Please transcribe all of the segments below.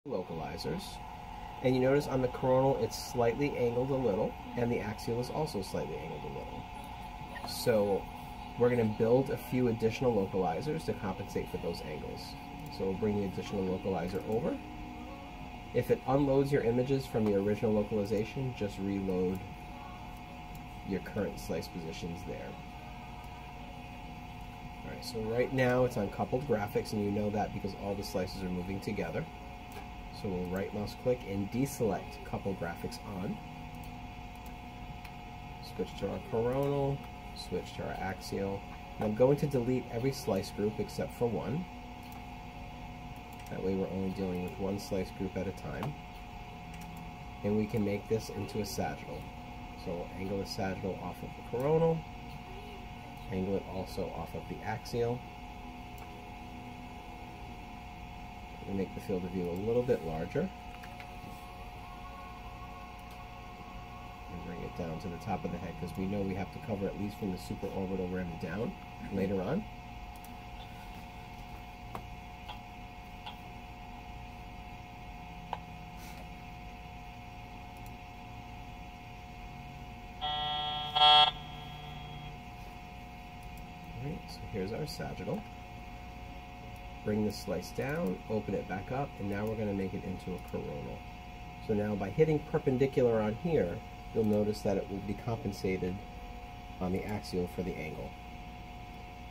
localizers, and you notice on the coronal it's slightly angled a little, and the axial is also slightly angled a little. So we're going to build a few additional localizers to compensate for those angles. So we'll bring the additional localizer over. If it unloads your images from your original localization, just reload your current slice positions there. Alright, so right now it's on coupled graphics, and you know that because all the slices are moving together. So we'll right mouse click and deselect coupled graphics on. Switch to our coronal, switch to our axial. And I'm going to delete every slice group except for one. That way we're only dealing with one slice group at a time. And we can make this into a sagittal. So we'll angle the sagittal off of the coronal, angle it also off of the axial. We'll make the field of view a little bit larger. And bring it down to the top of the head because we know we have to cover at least from the supraorbital rim down later on. Alright, so here's our sagittal. Bring the slice down, open it back up, and now we're going to make it into a coronal. So now by hitting perpendicular on here, you'll notice that it will be compensated on the axial for the angle.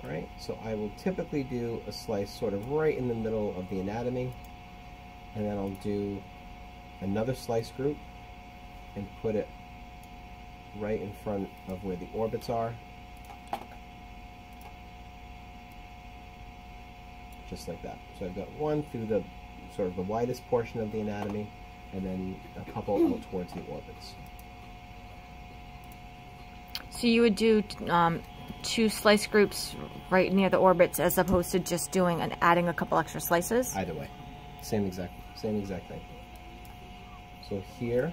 Alright, so I will typically do a slice sort of right in the middle of the anatomy, and then I'll do another slice group and put it right in front of where the orbits are. Just like that. So I've got one through the sort of the widest portion of the anatomy, and then a couple out towards the orbits. So you would do two slice groups right near the orbits as opposed to just doing and adding a couple extra slices? Either way. Same exact thing. So here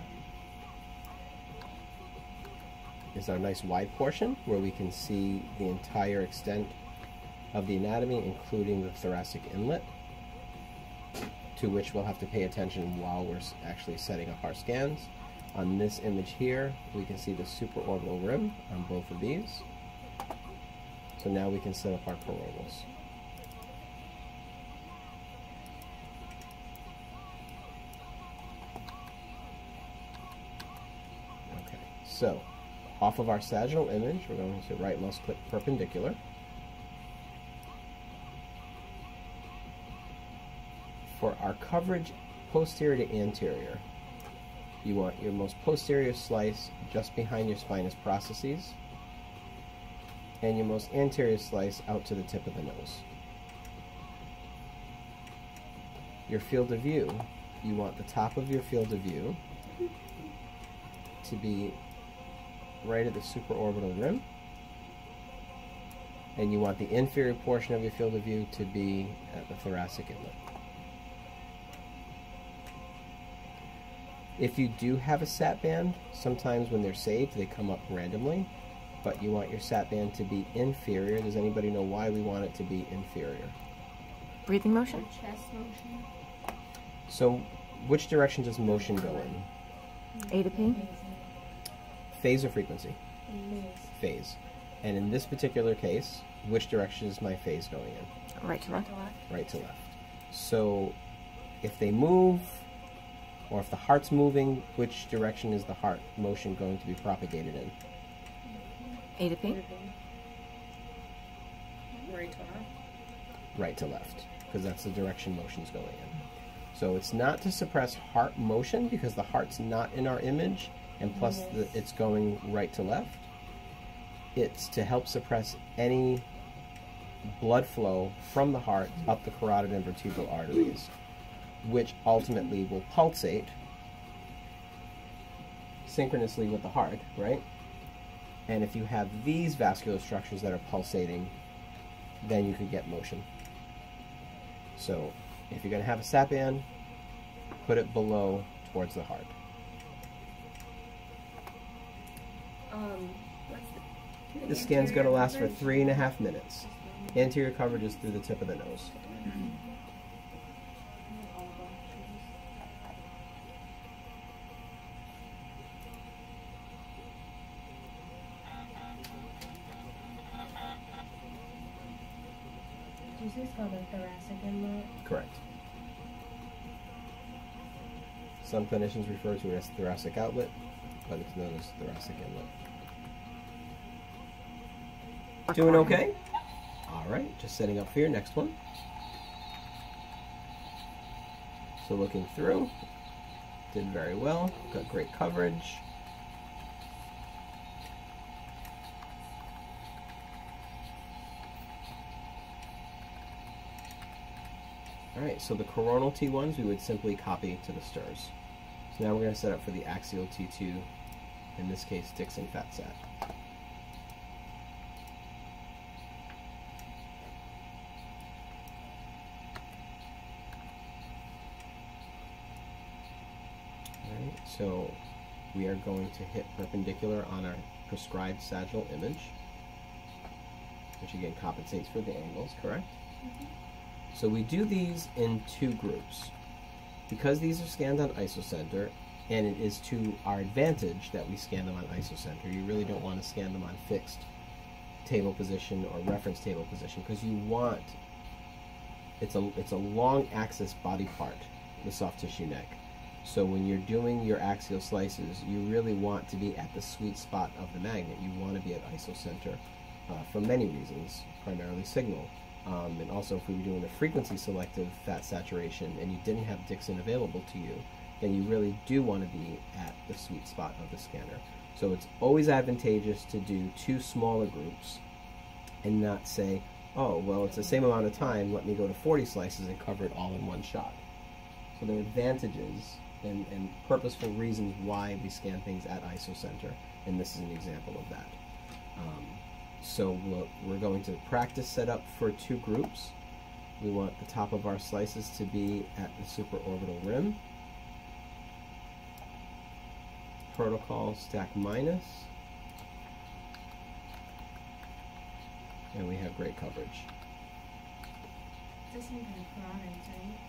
is our nice wide portion where we can see the entire extent of the anatomy, including the thoracic inlet, to which we'll have to pay attention while we're actually setting up our scans. On this image here, we can see the supraorbital rim on both of these. So now we can set up our coronals. Okay, so off of our sagittal image, we're going to right mouse click perpendicular. For our coverage posterior to anterior, you want your most posterior slice just behind your spinous processes, and your most anterior slice out to the tip of the nose. Your field of view, you want the top of your field of view to be right at the supraorbital rim, and you want the inferior portion of your field of view to be at the thoracic inlet. If you do have a sat band, sometimes when they're saved they come up randomly, but you want your sat band to be inferior. Does anybody know why we want it to be inferior? Breathing motion? Chest motion. So which direction does motion go in? A to P? Phase or frequency? Phase. And in this particular case, which direction is my phase going in? Right to left. Right to left. So if they move, or if the heart's moving, which direction is the heart motion going to be propagated in? A to P? Right to left. Right to left, because that's the direction motion's going in. So it's not to suppress heart motion, because the heart's not in our image, and plus it's going right to left. It's to help suppress any blood flow from the heart up the carotid and vertebral arteries, which ultimately will pulsate synchronously with the heart, right? And if you have these vascular structures that are pulsating, then you could get motion. So if you're going to have a sat band, put it below towards the heart. The scan's going to last for 3.5 minutes. Anterior coverage is through the tip of the nose. This is called a thoracic inlet. Correct. Some clinicians refer to it as thoracic outlet, but it's known as thoracic inlet. Doing okay? All right, just setting up for your next one. So looking through, did very well, got great coverage. All right, so the coronal T1s we would simply copy to the sters. So now we're going to set up for the axial T2, in this case Dixon fat sat. Alright, so we are going to hit perpendicular on our prescribed sagittal image, which again compensates for the angles, correct? Mm-hmm. So we do these in two groups. Because these are scanned on isocenter, and it is to our advantage that we scan them on isocenter, you really don't want to scan them on fixed table position or reference table position, because you want, it's a long axis body part, the soft tissue neck. So when you're doing your axial slices, you really want to be at the sweet spot of the magnet. You want to be at isocenter for many reasons, primarily signal. And also if we were doing a frequency selective fat saturation and you didn't have Dixon available to you, then you really do want to be at the sweet spot of the scanner. So it's always advantageous to do two smaller groups and not say, oh, well, it's the same amount of time, let me go to 40 slices and cover it all in one shot. So there are advantages and purposeful reasons why we scan things at isocenter, and this is an example of that. So we're going to practice set up for two groups. We want the top of our slices to be at the supraorbital rim. Protocol stack minus. And we have great coverage. This is some kind of carotids, right?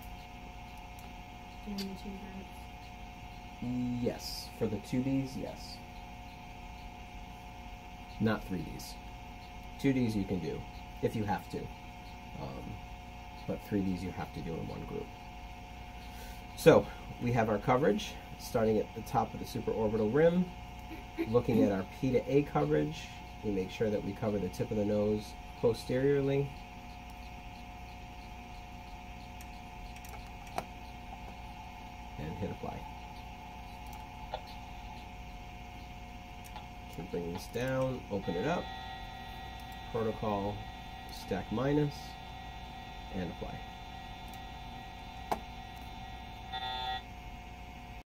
Doing the two groups. Yes. For the 2Ds, yes. Not 3Ds. 2Ds you can do, if you have to. But 3Ds you have to do in one group. So, we have our coverage, starting at the top of the supraorbital rim. Looking at our P to A coverage, we make sure that we cover the tip of the nose posteriorly. And hit apply. So bring this down, open it up. Protocol stack minus, and apply.